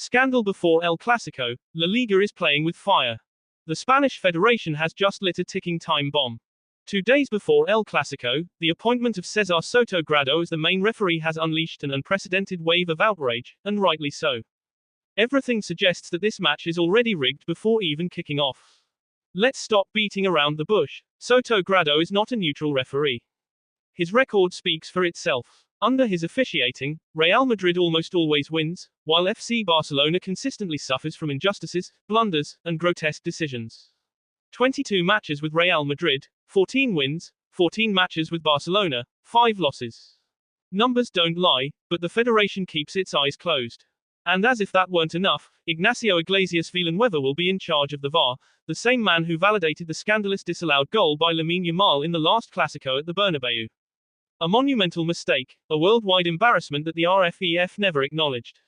Scandal before El Clasico, La Liga is playing with fire. The Spanish Federation has just lit a ticking time bomb. 2 days before El Clasico, the appointment of César Soto Grado as the main referee has unleashed an unprecedented wave of outrage, and rightly so. Everything suggests that this match is already rigged before even kicking off. Let's stop beating around the bush. Soto Grado is not a neutral referee. His record speaks for itself. Under his officiating, Real Madrid almost always wins, while FC Barcelona consistently suffers from injustices, blunders, and grotesque decisions. 22 matches with Real Madrid, 14 wins, 14 matches with Barcelona, 5 losses. Numbers don't lie, but the federation keeps its eyes closed. And as if that weren't enough, Ignacio Iglesias Villanueva will be in charge of the VAR, the same man who validated the scandalous disallowed goal by Lamine Yamal in the last Clásico at the Bernabeu. A monumental mistake, a worldwide embarrassment that the RFEF never acknowledged.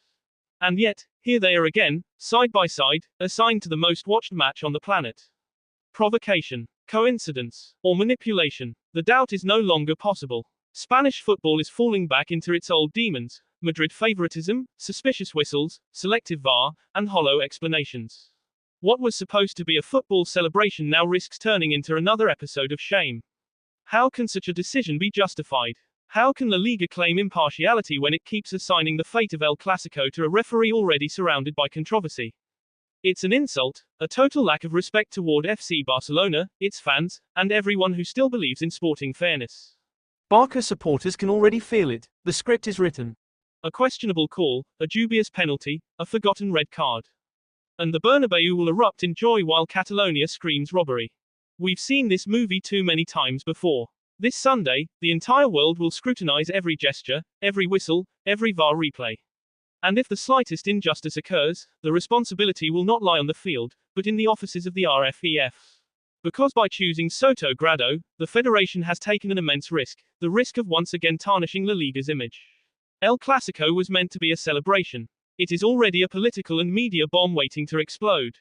And yet, here they are again, side by side, assigned to the most watched match on the planet. Provocation, coincidence, or manipulation? The doubt is no longer possible. Spanish football is falling back into its old demons: Madrid favoritism, suspicious whistles, selective VAR, and hollow explanations. What was supposed to be a football celebration now risks turning into another episode of shame. How can such a decision be justified? How can La Liga claim impartiality when it keeps assigning the fate of El Clasico to a referee already surrounded by controversy? It's an insult, a total lack of respect toward FC Barcelona, its fans, and everyone who still believes in sporting fairness. Barca supporters can already feel it. The script is written. A questionable call, a dubious penalty, a forgotten red card. And the Bernabeu will erupt in joy while Catalonia screams robbery. We've seen this movie too many times before. This Sunday, the entire world will scrutinize every gesture, every whistle, every VAR replay. And if the slightest injustice occurs, the responsibility will not lie on the field, but in the offices of the RFEF. Because by choosing Soto Grado, the federation has taken an immense risk, the risk of once again tarnishing La Liga's image. El Clasico was meant to be a celebration. It is already a political and media bomb waiting to explode.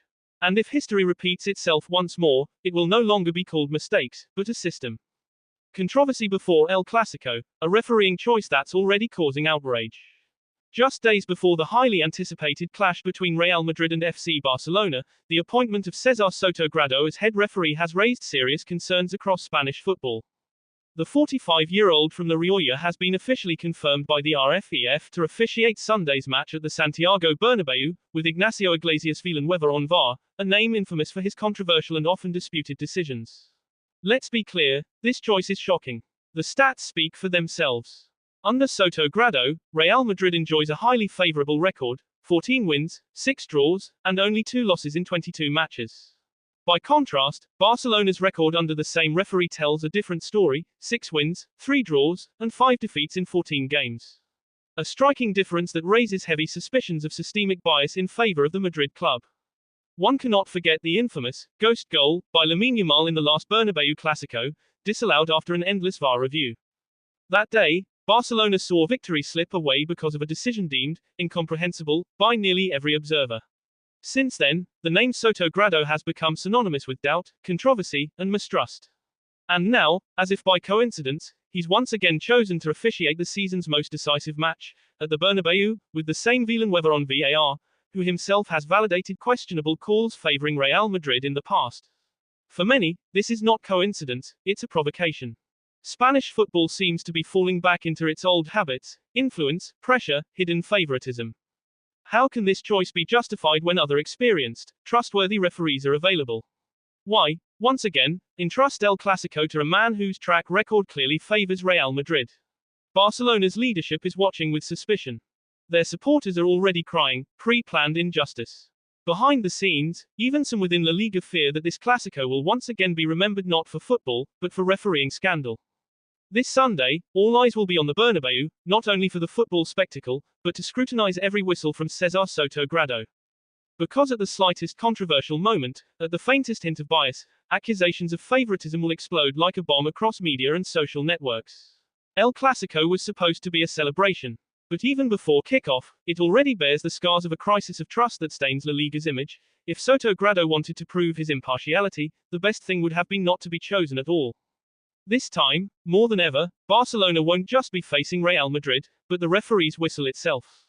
And if history repeats itself once more, it will no longer be called mistakes, but a system. Controversy before El Clasico, a refereeing choice that's already causing outrage. Just days before the highly anticipated clash between Real Madrid and FC Barcelona, the appointment of César Soto Grado as head referee has raised serious concerns across Spanish football. The 45-year-old from La Rioja has been officially confirmed by the RFEF to officiate Sunday's match at the Santiago Bernabeu, with Ignacio Iglesias Villanueva on VAR, a name infamous for his controversial and often disputed decisions. Let's be clear, this choice is shocking. The stats speak for themselves. Under Soto Grado, Real Madrid enjoys a highly favorable record: 14 wins, 6 draws, and only 2 losses in 22 matches. By contrast, Barcelona's record under the same referee tells a different story: 6 wins, 3 draws, and 5 defeats in 14 games. A striking difference that raises heavy suspicions of systemic bias in favor of the Madrid club. One cannot forget the infamous ghost goal by Lamine Yamal in the last Bernabeu Clásico, disallowed after an endless VAR review. That day, Barcelona saw victory slip away because of a decision deemed incomprehensible by nearly every observer. Since then, the name Soto Grado has become synonymous with doubt, controversy, and mistrust. And now, as if by coincidence, he's once again chosen to officiate the season's most decisive match, at the Bernabeu, with the same Villanueva on VAR, who himself has validated questionable calls favoring Real Madrid in the past. For many, this is not coincidence, it's a provocation. Spanish football seems to be falling back into its old habits: influence, pressure, hidden favoritism. How can this choice be justified when other experienced, trustworthy referees are available? Why, once again, entrust El Clasico to a man whose track record clearly favors Real Madrid? Barcelona's leadership is watching with suspicion. Their supporters are already crying, pre-planned injustice. Behind the scenes, even some within La Liga fear that this Clasico will once again be remembered not for football, but for refereeing scandal. This Sunday, all eyes will be on the Bernabeu, not only for the football spectacle, but to scrutinize every whistle from César Soto Grado. Because at the slightest controversial moment, at the faintest hint of bias, accusations of favoritism will explode like a bomb across media and social networks. El Clasico was supposed to be a celebration. But even before kickoff, it already bears the scars of a crisis of trust that stains La Liga's image. If Soto Grado wanted to prove his impartiality, the best thing would have been not to be chosen at all. This time, more than ever, Barcelona won't just be facing Real Madrid, but the referee's whistle itself.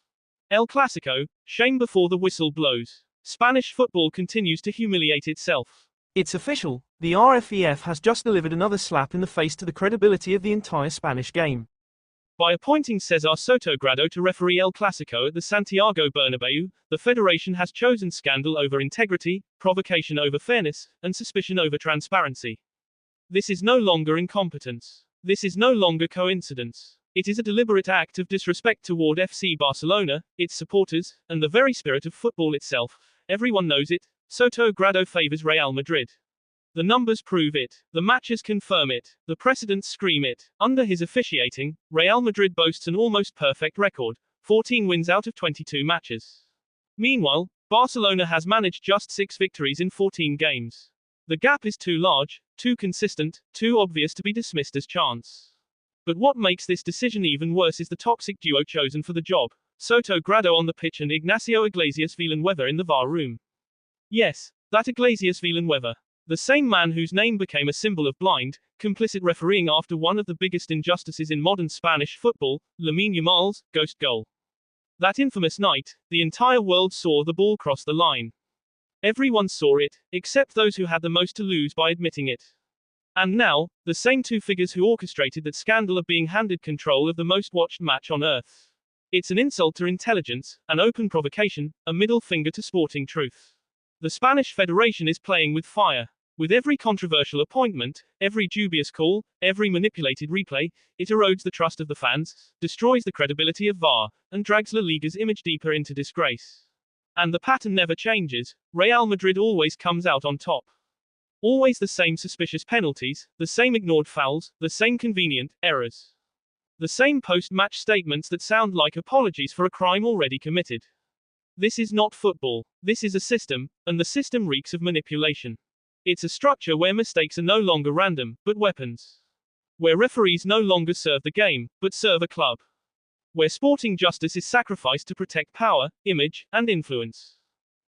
El Clasico, shame before the whistle blows. Spanish football continues to humiliate itself. It's official, the RFEF has just delivered another slap in the face to the credibility of the entire Spanish game. By appointing César Soto Grado to referee El Clasico at the Santiago Bernabeu, the federation has chosen scandal over integrity, provocation over fairness, and suspicion over transparency. This is no longer incompetence. This is no longer coincidence. It is a deliberate act of disrespect toward FC Barcelona, its supporters, and the very spirit of football itself. Everyone knows it. Soto Grado favors Real Madrid. The numbers prove it. The matches confirm it. The precedents scream it. Under his officiating, Real Madrid boasts an almost perfect record, 14 wins out of 22 matches. Meanwhile, Barcelona has managed just 6 victories in 14 games. The gap is too large, too consistent, too obvious to be dismissed as chance. But what makes this decision even worse is the toxic duo chosen for the job, Soto Grado on the pitch and Ignacio Iglesias Villanueva in the VAR room. Yes, that Iglesias Villanueva. The same man whose name became a symbol of blind, complicit refereeing after one of the biggest injustices in modern Spanish football, Lamine Yamal's ghost goal. That infamous night, the entire world saw the ball cross the line. Everyone saw it, except those who had the most to lose by admitting it. And now, the same two figures who orchestrated that scandal are being handed control of the most watched match on earth. It's an insult to intelligence, an open provocation, a middle finger to sporting truth. The Spanish Federation is playing with fire. With every controversial appointment, every dubious call, every manipulated replay, it erodes the trust of the fans, destroys the credibility of VAR, and drags La Liga's image deeper into disgrace. And the pattern never changes. Real Madrid always comes out on top. Always the same suspicious penalties, the same ignored fouls, the same convenient errors. The same post-match statements that sound like apologies for a crime already committed. This is not football. This is a system, and the system reeks of manipulation. It's a structure where mistakes are no longer random, but weapons. Where referees no longer serve the game, but serve a club. Where sporting justice is sacrificed to protect power, image, and influence.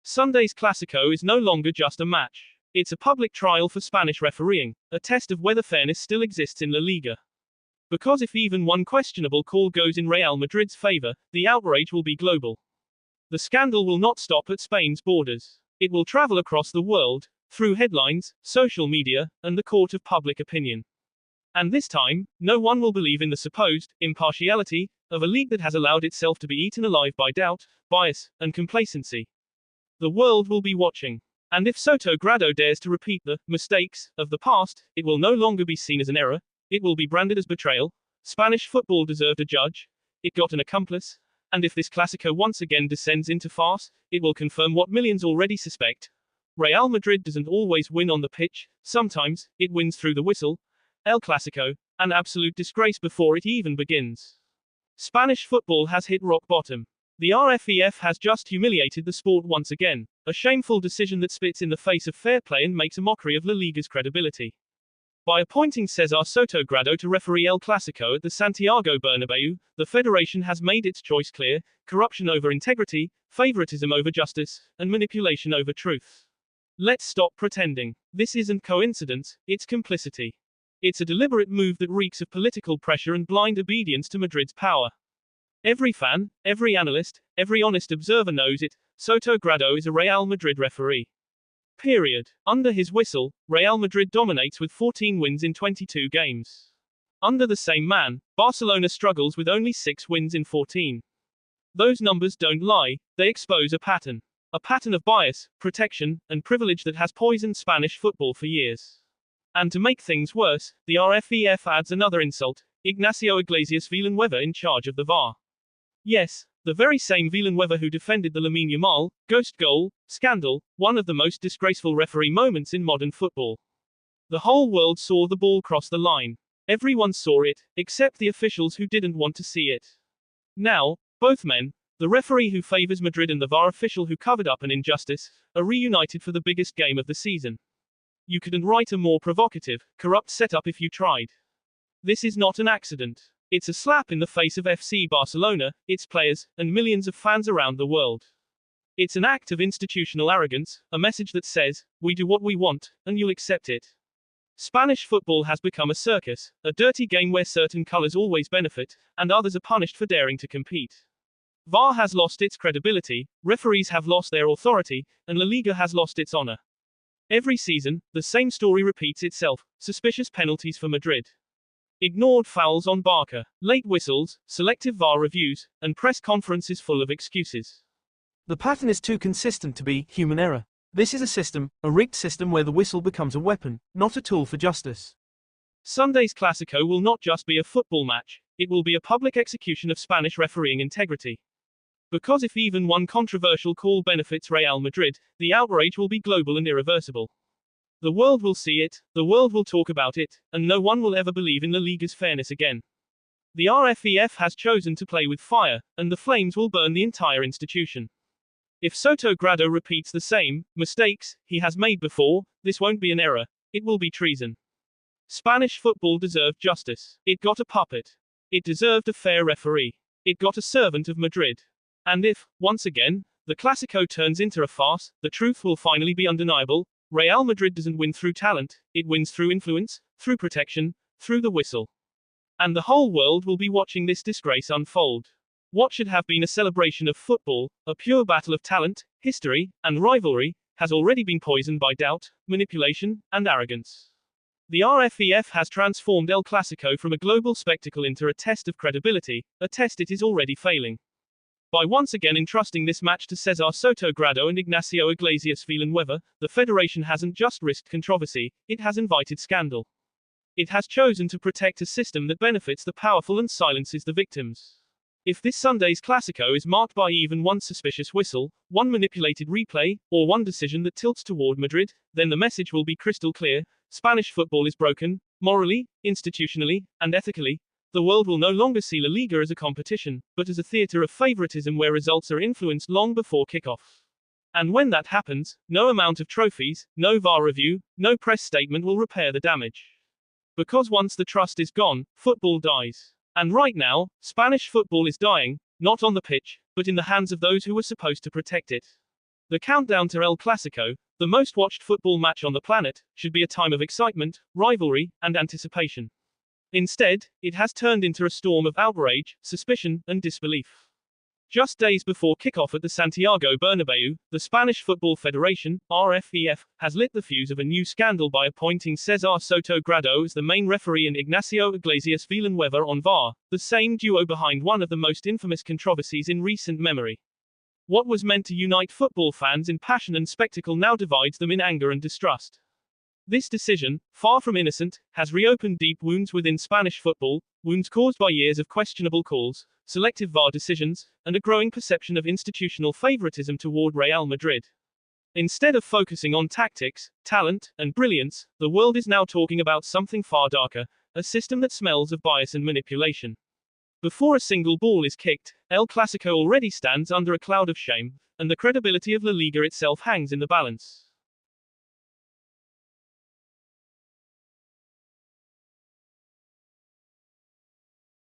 Sunday's Clasico is no longer just a match. It's a public trial for Spanish refereeing, a test of whether fairness still exists in La Liga. Because if even one questionable call goes in Real Madrid's favor, the outrage will be global. The scandal will not stop at Spain's borders. It will travel across the world, through headlines, social media, and the court of public opinion. And this time, no one will believe in the supposed impartiality of a league that has allowed itself to be eaten alive by doubt, bias, and complacency. The world will be watching. And if Soto Grado dares to repeat the mistakes of the past, it will no longer be seen as an error, it will be branded as betrayal. Spanish football deserved a judge, it got an accomplice, and if this Clasico once again descends into farce, it will confirm what millions already suspect. Real Madrid doesn't always win on the pitch, sometimes, it wins through the whistle. El Clasico, an absolute disgrace before it even begins. Spanish football has hit rock bottom. The RFEF has just humiliated the sport once again, a shameful decision that spits in the face of fair play and makes a mockery of La Liga's credibility. By appointing César Soto Grado to referee El Clasico at the Santiago Bernabeu, the federation has made its choice clear: corruption over integrity, favoritism over justice, and manipulation over truth. Let's stop pretending. This isn't coincidence, it's complicity. It's a deliberate move that reeks of political pressure and blind obedience to Madrid's power. Every fan, every analyst, every honest observer knows it. Soto Grado is a Real Madrid referee. Period. Under his whistle, Real Madrid dominates with 14 wins in 22 games. Under the same man, Barcelona struggles with only 6 wins in 14. Those numbers don't lie, they expose a pattern. A pattern of bias, protection, and privilege that has poisoned Spanish football for years. And to make things worse, the RFEF adds another insult: Ignacio Iglesias Villanueva in charge of the VAR. Yes, the very same Villanueva who defended the Lamine Yamal ghost goal scandal, one of the most disgraceful referee moments in modern football. The whole world saw the ball cross the line. Everyone saw it, except the officials who didn't want to see it. Now, both men, the referee who favors Madrid and the VAR official who covered up an injustice, are reunited for the biggest game of the season. You couldn't write a more provocative, corrupt setup if you tried. This is not an accident. It's a slap in the face of FC Barcelona, its players, and millions of fans around the world. It's an act of institutional arrogance, a message that says, we do what we want, and you'll accept it. Spanish football has become a circus, a dirty game where certain colors always benefit, and others are punished for daring to compete. VAR has lost its credibility, referees have lost their authority, and La Liga has lost its honor. Every season, the same story repeats itself: suspicious penalties for Madrid, ignored fouls on Barca, late whistles, selective VAR reviews, and press conferences full of excuses. The pattern is too consistent to be human error. This is a system, a rigged system where the whistle becomes a weapon, not a tool for justice. Sunday's Clásico will not just be a football match, it will be a public execution of Spanish refereeing integrity. Because if even one controversial call benefits Real Madrid, the outrage will be global and irreversible. The world will see it, the world will talk about it, and no one will ever believe in La Liga's fairness again. The RFEF has chosen to play with fire, and the flames will burn the entire institution. If Soto Grado repeats the same mistakes he has made before, this won't be an error, it will be treason. Spanish football deserved justice. It got a puppet. It deserved a fair referee. It got a servant of Madrid. And if, once again, the Clásico turns into a farce, the truth will finally be undeniable: Real Madrid doesn't win through talent, it wins through influence, through protection, through the whistle. And the whole world will be watching this disgrace unfold. What should have been a celebration of football, a pure battle of talent, history, and rivalry, has already been poisoned by doubt, manipulation, and arrogance. The RFEF has transformed El Clásico from a global spectacle into a test of credibility, a test it is already failing. By once again entrusting this match to César Soto Grado and Ignacio Iglesias Villanueva, the federation hasn't just risked controversy, it has invited scandal. It has chosen to protect a system that benefits the powerful and silences the victims. If this Sunday's Clásico is marked by even one suspicious whistle, one manipulated replay, or one decision that tilts toward Madrid, then the message will be crystal clear: Spanish football is broken, morally, institutionally, and ethically. The world will no longer see La Liga as a competition, but as a theater of favoritism where results are influenced long before kickoff. And when that happens, no amount of trophies, no VAR review, no press statement will repair the damage. Because once the trust is gone, football dies. And right now, Spanish football is dying, not on the pitch, but in the hands of those who were supposed to protect it. The countdown to El Clásico, the most watched football match on the planet, should be a time of excitement, rivalry, and anticipation. Instead, it has turned into a storm of outrage, suspicion, and disbelief. Just days before kickoff at the Santiago Bernabéu, the Spanish Football Federation, RFEF, has lit the fuse of a new scandal by appointing César Soto Grado as the main referee and Ignacio Iglesias Villanueva on VAR, the same duo behind one of the most infamous controversies in recent memory. What was meant to unite football fans in passion and spectacle now divides them in anger and distrust. This decision, far from innocent, has reopened deep wounds within Spanish football, wounds caused by years of questionable calls, selective VAR decisions, and a growing perception of institutional favoritism toward Real Madrid. Instead of focusing on tactics, talent, and brilliance, the world is now talking about something far darker: a system that smells of bias and manipulation. Before a single ball is kicked, El Clásico already stands under a cloud of shame, and the credibility of La Liga itself hangs in the balance.